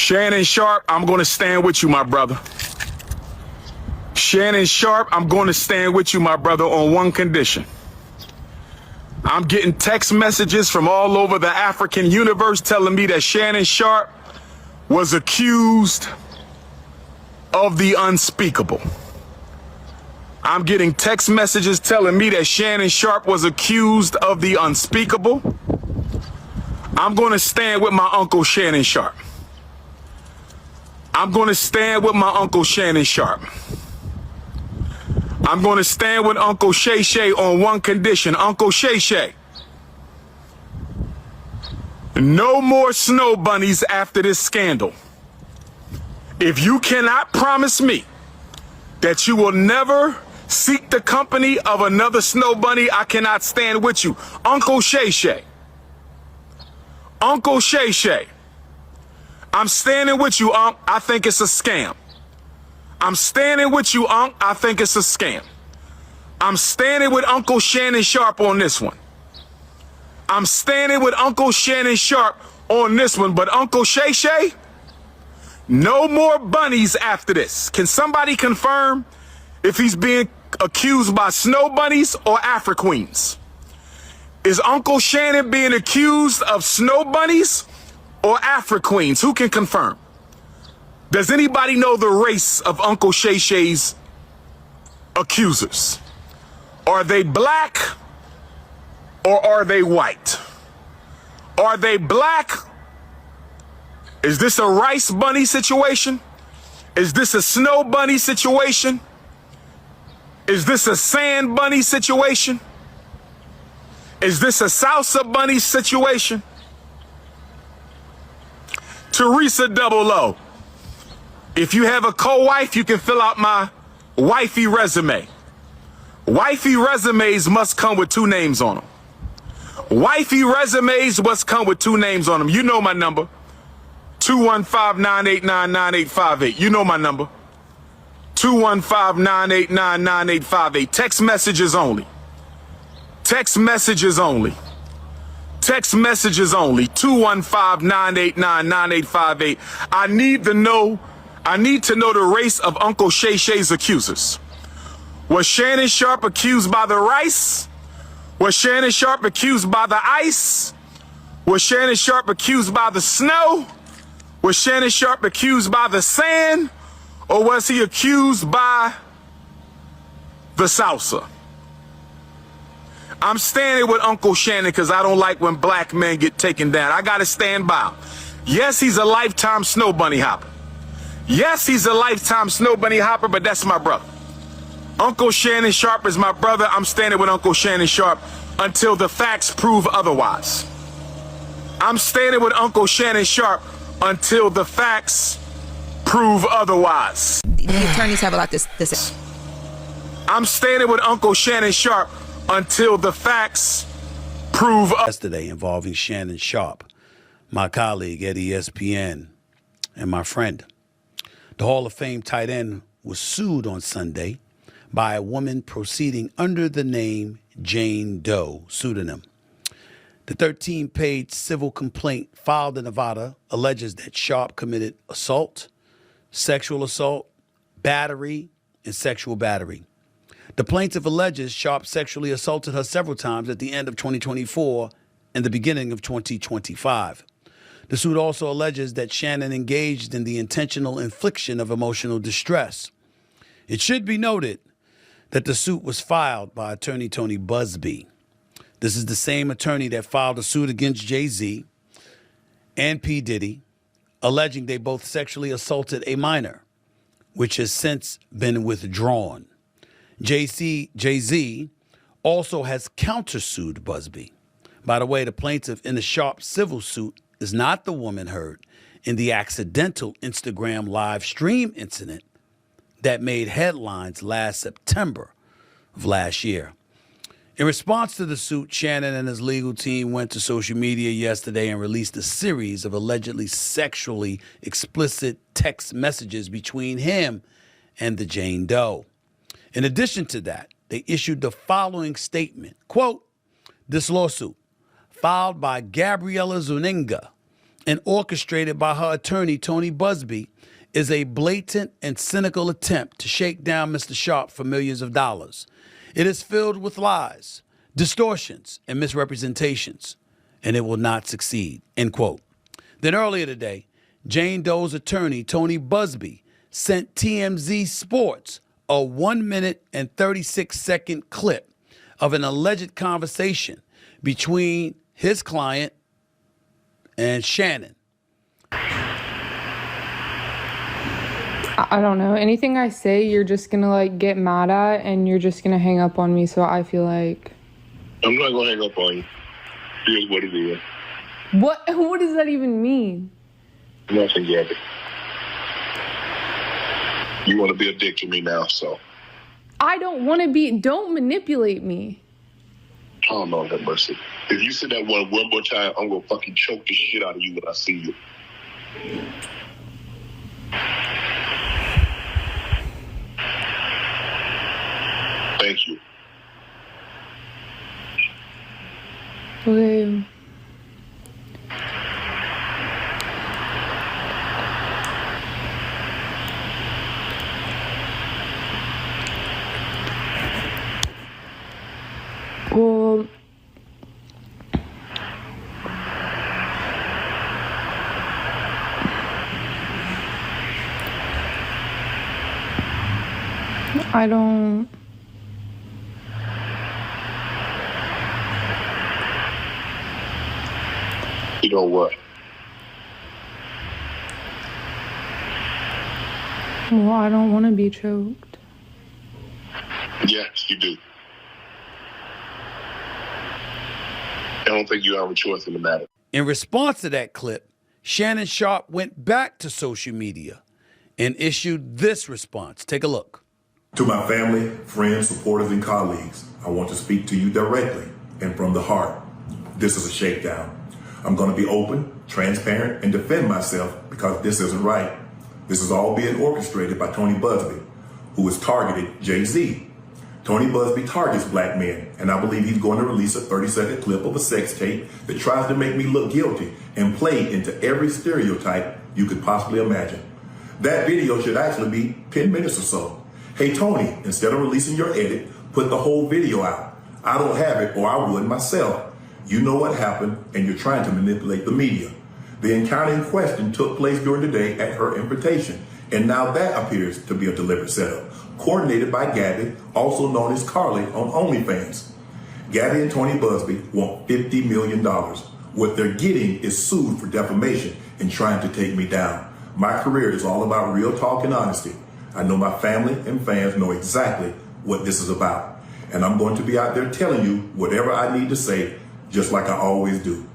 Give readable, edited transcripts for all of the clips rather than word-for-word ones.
Shannon Sharpe, I'm going to stand with you, my brother. Shannon Sharpe, I'm going to stand with you, my brother, on one condition. I'm getting text messages from all over the African universe telling me that Shannon Sharpe was accused of the unspeakable. I'm getting text messages telling me that Shannon Sharpe was accused of the unspeakable. I'm going to stand with my uncle Shannon Sharpe. I'm going to stand with my uncle Shannon Sharpe. I'm going to stand with Uncle Shay Shay on one condition. Uncle Shay Shay, no more snow bunnies after this scandal. If you cannot promise me that you will never seek the company of another snow bunny, I cannot stand with you. Uncle Shay Shay. Uncle Shay Shay. I'm standing with you, Unc. I think it's a scam. I'm standing with you, Unc. I think it's a scam. I'm standing with Uncle Shannon Sharpe on this one. I'm standing with Uncle Shannon Sharpe on this one. But Uncle Shay Shay, no more bunnies after this. Can somebody confirm if he's being accused by snow bunnies or Afro-Queens? Is Uncle Shannon being accused of snow bunnies or Afro-Queens? Who can confirm? Does anybody know the race of Uncle Shay Shay's accusers? Are they black or are they white? Are they black? Is this a rice bunny situation? Is this a snow bunny situation? Is this a sand bunny situation? Is this a salsa bunny situation? Teresa Double O. If you have a co-wife, you can fill out my wifey resume. Wifey resumes must come with 2 names on them. Wifey resumes must come with 2 names on them. You know my number. 215-989-9858. You know my number. 215-989-9858. Text messages only. Text messages only. Text messages only. 215-989-9858. I need to know the race of Uncle Shay Shay's accusers. Was Shannon Sharpe accused by the rice? Was Shannon Sharpe accused by the ice? Was Shannon Sharpe accused by the snow? Was Shannon Sharpe accused by the sand? Or was he accused by the salsa? I'm standing with Uncle Shannon because I don't like when black men get taken down. I got to stand by him. Yes, he's a lifetime snow bunny hopper. Yes, he's a lifetime snow bunny hopper, but that's my brother. Uncle Shannon Sharpe is my brother. I'm standing with Uncle Shannon Sharpe until the facts prove otherwise. I'm standing with Uncle Shannon Sharpe until the facts prove otherwise. The attorneys have a lot to say. I'm standing with Uncle Shannon Sharpe until the facts prove yesterday involving Shannon Sharpe, my colleague at ESPN and my friend. The Hall of Fame tight end was sued on Sunday by a woman proceeding under the name Jane Doe pseudonym. The 13-page civil complaint filed in Nevada alleges that Sharpe committed assault, sexual assault, battery, and sexual battery. The plaintiff alleges Sharpe sexually assaulted her several times at the end of 2024 and the beginning of 2025. The suit also alleges that Shannon engaged in the intentional infliction of emotional distress. It should be noted that the suit was filed by attorney Tony Busby. This is the same attorney that filed a suit against Jay-Z and P. Diddy, alleging they both sexually assaulted a minor, which has since been withdrawn. Jay-Z also has countersued Busby. By the way, the plaintiff in the Sharpe civil suit is not the woman heard in the accidental Instagram live stream incident that made headlines last September of last year. In response to the suit, Shannon and his legal team went to social media yesterday and released a series of allegedly sexually explicit text messages between him and the Jane Doe. In addition to that, they issued the following statement, quote, "This lawsuit, filed by Gabriela Zuniga, and orchestrated by her attorney, Tony Busby, is a blatant and cynical attempt to shake down Mr. Sharpe for millions of dollars. It is filled with lies, distortions, and misrepresentations, and it will not succeed, end quote. Then earlier today, Jane Doe's attorney, Tony Busby, sent TMZ Sports a 1 minute and 36-second clip of an alleged conversation between his client and Shannon. I don't know. Anything I say, you're just gonna like get mad at, and you're just gonna hang up on me. So I feel like I'm not gonna hang up on you. Here's what it is. what? What does that even mean? Nothing, Gabby. You want to be a dick to me now, so. I don't want to be. Don't manipulate me. Oh, Lord have mercy. If you say that one more time, I'm gonna fucking choke the shit out of you when I see you. Thank you. Okay. Well, I don't. You know what? Well, I don't want to be choked. Yes, you do. I don't think you have a choice in the matter. In response to that clip, Shannon Sharpe went back to social media and issued this response. Take a look. To my family, friends, supporters, and colleagues, I want to speak to you directly and from the heart. This is a shakedown. I'm going to be open, transparent, and defend myself because this isn't right. This is all being orchestrated by Tony Busby, who has targeted Jay-Z. Tony Busby targets black men, and I believe he's going to release a 30-second clip of a sex tape that tries to make me look guilty and play into every stereotype you could possibly imagine. That video should actually be 10 minutes or so. Hey, Tony, instead of releasing your edit, put the whole video out. I don't have it, or I would myself. You know what happened, and you're trying to manipulate the media. The encounter in question took place during the day at her invitation, and now that appears to be a deliberate setup, coordinated by Gabby, also known as Carly, on OnlyFans. Gabby and Tony Busby want $50 million. What they're getting is sued for defamation and trying to take me down. My career is all about real talk and honesty. I know my family and fans know exactly what this is about. And I'm going to be out there telling you whatever I need to say, just like I always do.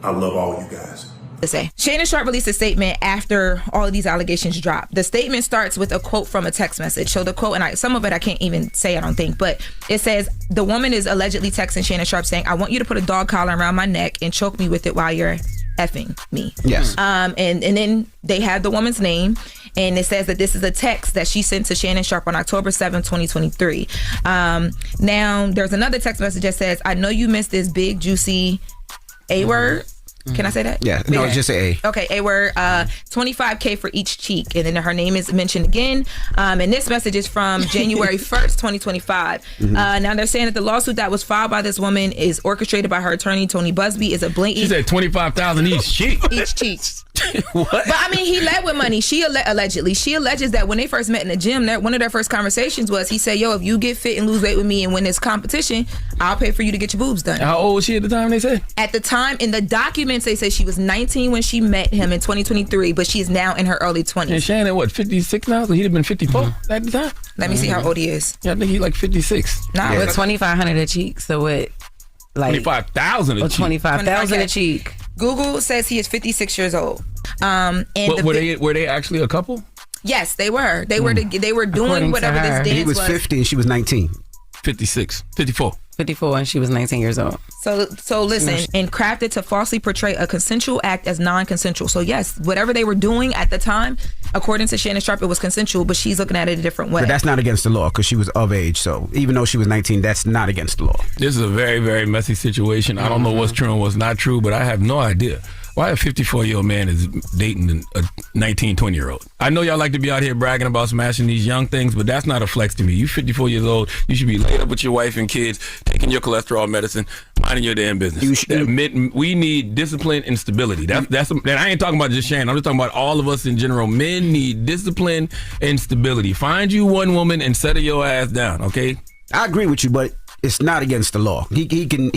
I love all you guys. To say. Shannon Sharpe released a statement after all of these allegations dropped. The statement starts with a quote from a text message. So the quote, and some of it I can't even say, I don't think, but it says, the woman is allegedly texting Shannon Sharpe saying, I want you to put a dog collar around my neck and choke me with it while you're effing me. Yes. And then they have the woman's name, and it says that this is a text that she sent to Shannon Sharpe on October 7, 2023. Now, there's another text message that says, I know you missed this big, juicy A word. Can I say that? Yeah. No, it's just A. Okay, A word. $25K for each cheek. And then her name is mentioned again. And this message is from January 1st, 2025. Now they're saying that the lawsuit that was filed by this woman is orchestrated by her attorney, Tony Busby, is a blatant... She said $25,000 each cheek. Each cheek. What? But I mean, he led with money. She allegedly. She alleges that when they first met in the gym, one of their first conversations was, he said, yo, if you get fit and lose weight with me and win this competition, I'll pay for you to get your boobs done. How old was she at the time, they said? At the time, in the documents, they say she was 19 when she met him in 2023, but she is now in her early 20s. And Shannon, what, 56 now? So he'd have been 54 at the time? Let me see how old he is. Yeah, I think he's like 56. Nah, With 2,500 a cheek, so what? Like 25,000 a cheek. 25,000 a cheek. Google says he is 56 years old. But were they actually a couple? Yes, they were. They were doing According to whatever her. this dance He was 50 and she was 19. 56, 54. 54 and she was 19 years old. So listen, and crafted to falsely portray a consensual act as non-consensual. So yes, whatever they were doing at the time, according to Shannon Sharpe, it was consensual, but she's looking at it a different way. But that's not against the law because she was of age. So even though she was 19, that's not against the law. This is a very, very messy situation. I don't know what's true and what's not true, but I have no idea. Why a 54-year-old man is dating a 19, 20-year-old? I know y'all like to be out here bragging about smashing these young things, but that's not a flex to me. You 54 years old, you should be laid up with your wife and kids, taking your cholesterol medicine, minding your damn business. We need discipline and stability. That's. And I ain't talking about just Shannon. I'm just talking about all of us in general. Men need discipline and stability. Find you one woman and settle your ass down, okay? I agree with you, but it's not against the law. He can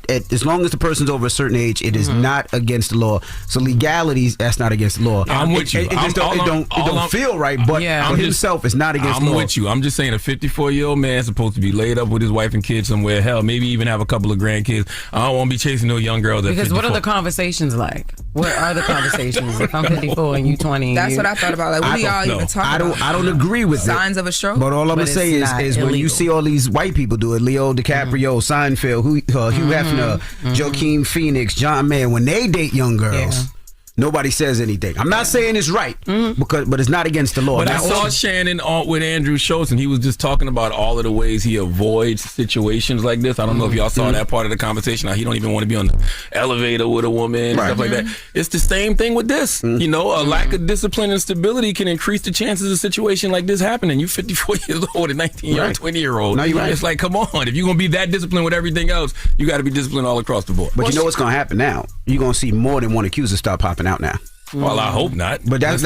as long as the person's over a certain age, it is not against the law. So legalities, that's not against the law. I'm with you. It don't feel right, but for himself, it's not against the law. I'm with you. I'm just saying a 54-year-old man is supposed to be laid up with his wife and kids somewhere. Hell, maybe even have a couple of grandkids. I don't want to be chasing no young girl. Because what are the conversations like? What are the conversations? If I'm 54 and you 20. That's what I thought about. Like, what are y'all even talking about? I don't agree with signs of a stroke. But all I'm gonna say is when you see all these white people do it, Leo DiCaprio, Seinfeld, Hugh Hefner, Joaquin Phoenix, John Mayer, when they date young girls, nobody says anything. I'm not saying it's right, but it's not against the law. But I saw Shannon with Andrew Schultz, and he was just talking about all of the ways he avoids situations like this. I don't know if y'all saw that part of the conversation. How he don't even want to be on the elevator with a woman and stuff like that. It's the same thing with this. You know, a lack of discipline and stability can increase the chances of a situation like this happening. You 54 years old, a 19-year-old, 20-year-old. No, you're right. It's like, come on. If you're going to be that disciplined with everything else, you got to be disciplined all across the board. But you know what's going to happen now? You're going to see more than one accuser start popping out now. Well, I hope not. But that's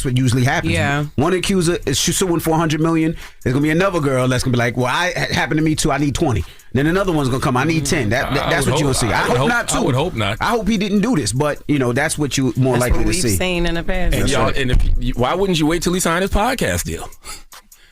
what usually happens. Yeah. One accuser is suing for $100 million. There's gonna be another girl that's gonna be like, well, it happened to me too. I need 20. Then another one's gonna come. I need 10. That's what you're gonna see. I hope not too. I would hope not. I hope he didn't do this, but you know that's what you more likely to see. We've seen in the past. Why wouldn't you wait till he signed his podcast deal?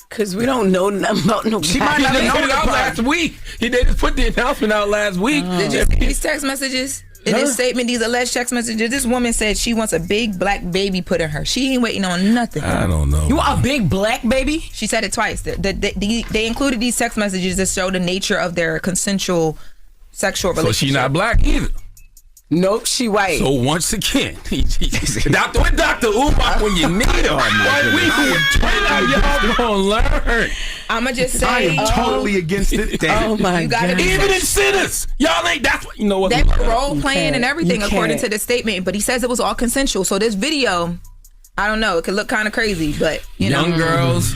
Because we don't know nothing about no. She might not have known it out last week. They just put the announcement out last week. Did you see these text messages? In this statement, these alleged text messages, this woman said she wants a big black baby put in her. She ain't waiting on nothing. I don't know. You want a big black baby? She said it twice. They included these text messages to show the nature of their consensual sexual relationship. So she not black either. Nope, she white. So once again, Dr. Umar when you need him. Y'all gonna learn. I'ma just say, I am totally against it. Oh my God! Even in sinners, y'all ain't. That's what you know. What they were role playing and everything according to the statement, but he says it was all consensual. So this video, I don't know. It could look kind of crazy, but you know, young girls.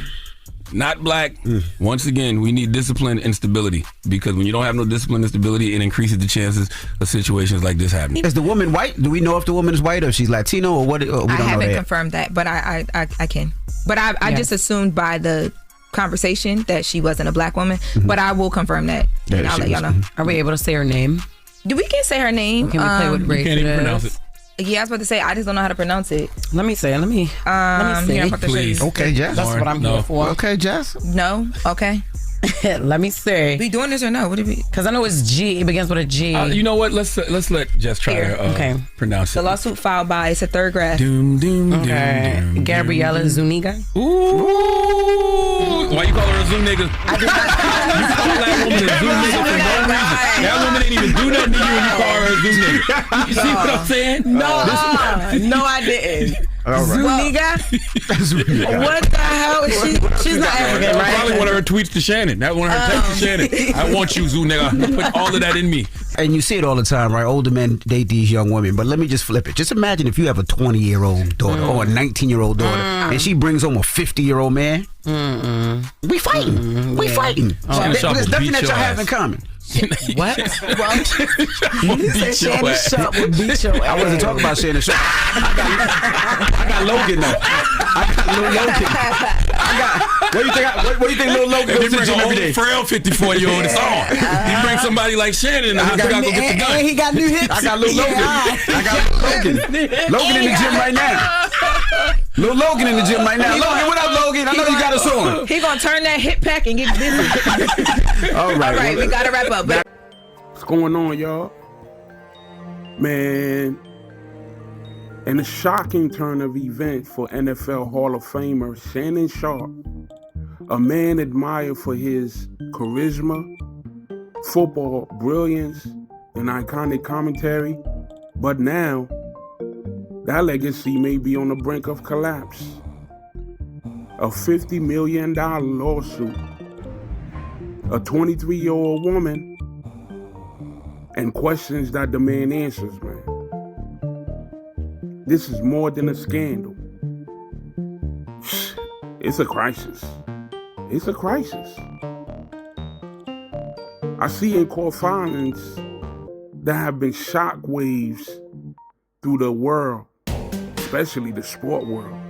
Not black. Once again, we need discipline and stability because when you don't have no discipline and stability, it increases the chances of situations like this happening. Is the woman white? Do we know if the woman is white or if she's Latino or what? Or we I don't haven't know confirmed that, but I can. But I just assumed by the conversation that she wasn't a black woman. But I will confirm that, and I'll let y'all know. Are we able to say her name? We can't say her name. Can we play with race? Can't even pronounce it. Yeah, I was about to say I just don't know how to pronounce it. Let me see. Here, I'm about to show you. Okay, Jess. That's what I'm here for. Okay, Jess. No. Okay. Let me see. We doing this or no? What do we? Because I know it's G. It begins with a G. You know what? Let's let Jess try to pronounce it. The lawsuit filed by it's a third graph. Gabriella Zuniga. Ooh. Why you call her a Zoo nigga? You call that woman a Zoo nigga for no reason. That woman didn't even do nothing to you and you call her a Zoo nigga. You see what I'm saying? No, I didn't. All right. Zuniga? What the hell? She's not African, right? Probably one of her tweets to Shannon. That one of her texts to Shannon. I want you, Zoo nigga. Put all of that in me. And you see it all the time, right? Older men date these young women. But let me just flip it. Just imagine if you have a 20-year-old daughter or a 19-year-old daughter and she brings home a 50-year-old man. We fighting. We fighting. There's nothing that y'all have in common. What? Well, you said Shannon Sharpe would beat your ass. I wasn't talking about Shannon Sharpe. I got Logan though. I got Lil Logan. What do you think Lil Logan goes to the gym every day? Frail 54-year-old. It's on. You bring somebody like Shannon in the house, you gotta go get the gun. And he got new hips. I got Lil Logan. I got Logan. Logan in the gym right now. Lil Logan in the gym right now. Logan, what up, Logan? I know you got us on. He gonna turn that hip pack and get busy. All right, we gotta wrap up. What's going on, y'all? Man, in a shocking turn of events for NFL Hall of Famer Shannon Sharpe, a man admired for his charisma, football brilliance, and iconic commentary, but now that legacy may be on the brink of collapse. A $50 million lawsuit, a 23-year-old woman, and questions that demand answers, man. This is more than a scandal. It's a crisis. It's a crisis. I see in court filings there have been shockwaves through the world, especially the sport world.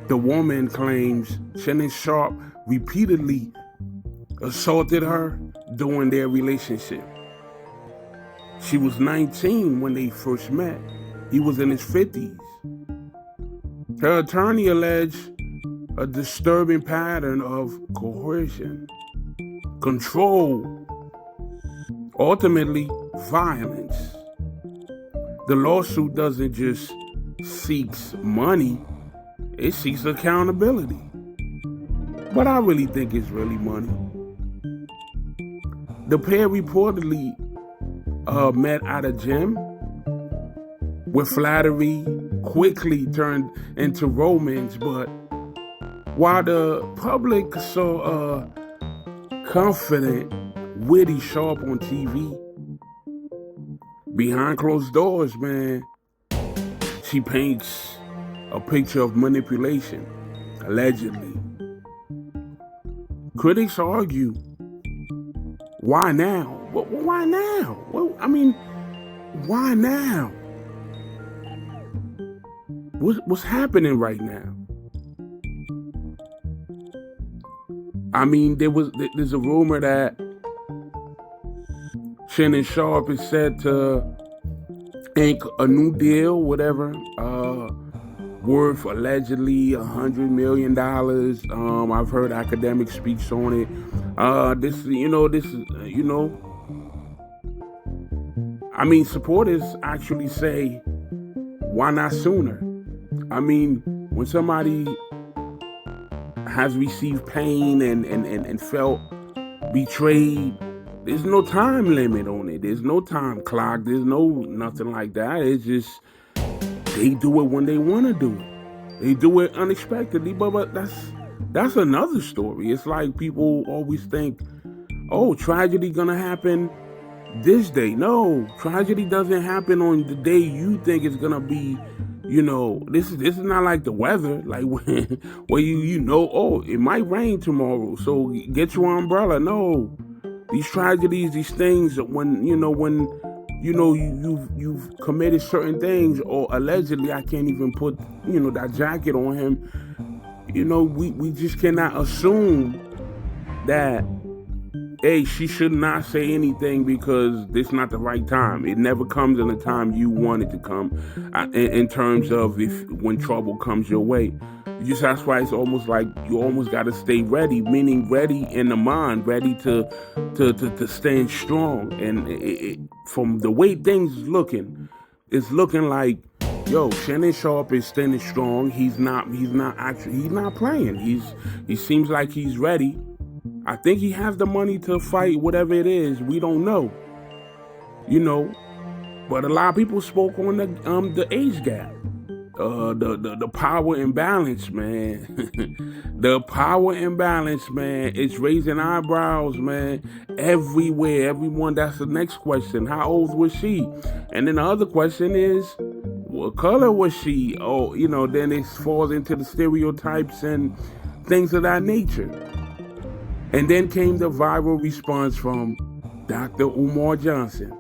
The woman claims Shannon Sharpe repeatedly assaulted her during their relationship. She was 19 when they first met. He was in his 50s. Her attorney alleged a disturbing pattern of coercion, control, ultimately violence. The lawsuit doesn't just seek money, it seeks accountability. But I really think it's really money. The pair reportedly met at a gym where flattery quickly turned into romance, but while the public saw a confident, witty Sharpe on TV, behind closed doors, man, she paints a picture of manipulation, allegedly. Critics argue, why now? Why now? Why now? What's happening right now? There's a rumor that Shannon Sharpe is set to ink a new deal, whatever, worth allegedly $100 million. I've heard academic speaks on it. Supporters actually say, why not sooner? When somebody has received pain and felt betrayed, there's no time limit on it. There's no time clock. There's nothing like that. It's just they do it when they want to do it. They do it unexpectedly, but that's another story. It's like people always think, oh, tragedy gonna happen this day. No, tragedy doesn't happen on the day you think it's gonna be. This is not like the weather, like where oh, it might rain tomorrow, so get your umbrella. No, these tragedies, these things, when you've committed certain things, or allegedly, I can't even put that jacket on him. We just cannot assume that, hey, she should not say anything because this not the right time. It never comes in the time you want it to come, in terms of when trouble comes your way. That's why it's almost like you almost got to stay ready, meaning ready in the mind, ready to stand strong. And from the way things is looking, it's looking like, yo, Shannon Sharpe is standing strong. He's not playing. He seems like he's ready. I think he has the money to fight whatever it is. We don't know, But a lot of people spoke on the age gap, the power imbalance, man. The power imbalance, man. It's raising eyebrows, man. Everywhere, everyone. That's the next question. How old was she? And then the other question is, what color was she? Oh, then it falls into the stereotypes and things of that nature. And then came the viral response from Dr. Umar Johnson.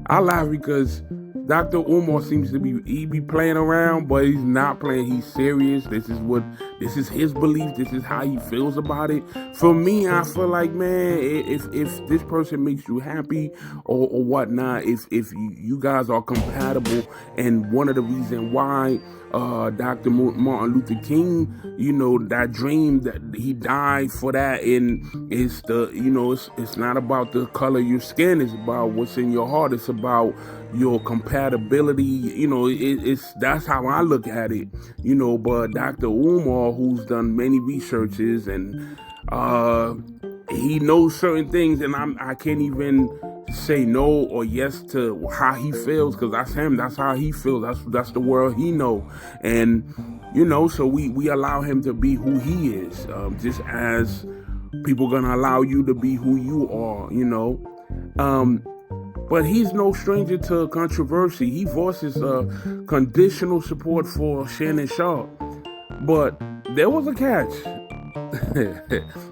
I laugh because Dr. Umar seems to be playing around, but he's not playing. He's serious. This is his belief. This is how he feels about it. For me, I feel like, man, if this person makes you happy or whatnot, if you guys are compatible, and one of the reasons why Dr. Martin Luther King, that dream that he died for that, and it's it's not about the color of your skin. It's about what's in your heart. It's about your compatibility. That's how I look at it. But Dr. Umar, who's done many researches, and he knows certain things, and I can't even say no or yes to how he feels, because that's him. That's how he feels. That's the world he know. And so we allow him to be who he is, just as people gonna allow you to be who you are. But he's no stranger to controversy. He voices conditional support for Shannon Sharpe. But there was a catch.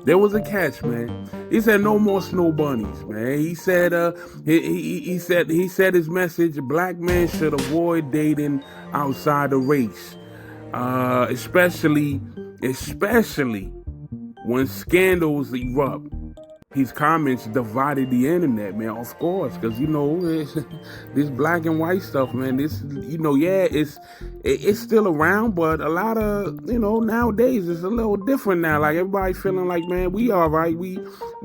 There was a catch, man. He said no more snow bunnies, man. He said he said his message: black men should avoid dating outside the race, especially when scandals erupt. His comments divided the internet, man. Of course, because this black and white stuff, man. This, it's still around, but a lot of nowadays it's a little different now. Like everybody feeling like, man, we all right. We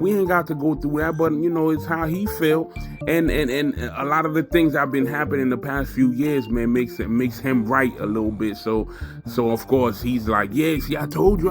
ain't got to go through that, but it's how he feel, and a lot of the things that have been happening in the past few years, man, makes him right a little bit. So of course he's like, yeah, see, I told you.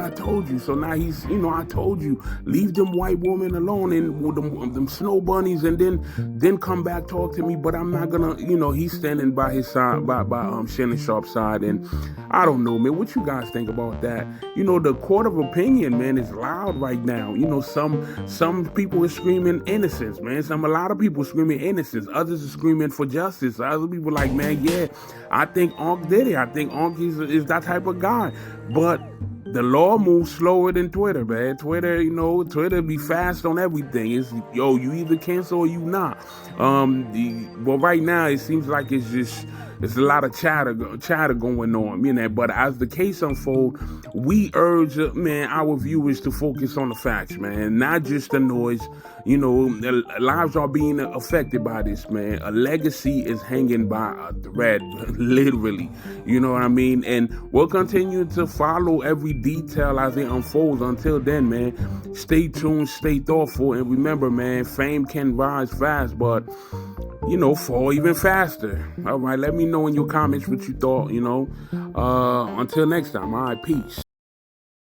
So now he's, I told you, leave them white women alone and with them snow bunnies, and then come back talk to me. But I'm not gonna, he's standing by his side, by Shannon Sharpe's side, and I don't know, man. What you guys think about that? The court of opinion, man, is loud right now. Some people are screaming innocence, man. A lot of people screaming innocence. Others are screaming for justice. Other people like, man, yeah, I think Unc did it. I think Unc is that type of guy. But the law moves slower than Twitter, man. Twitter be fast on everything. It's, you either cancel or you not. Well, right now it seems like it's a lot of chatter going on, But as the case unfolds, we urge, man, our viewers to focus on the facts, man, not just the noise. Lives are being affected by this, man. A legacy is hanging by a thread, literally. You know what I mean? And we'll continue to follow every detail as it unfolds. Until then, man, stay tuned, stay thoughtful, and remember, man, fame can rise fast, but fall even faster. All right, let me know in your comments what you thought, Until next time, all right, peace.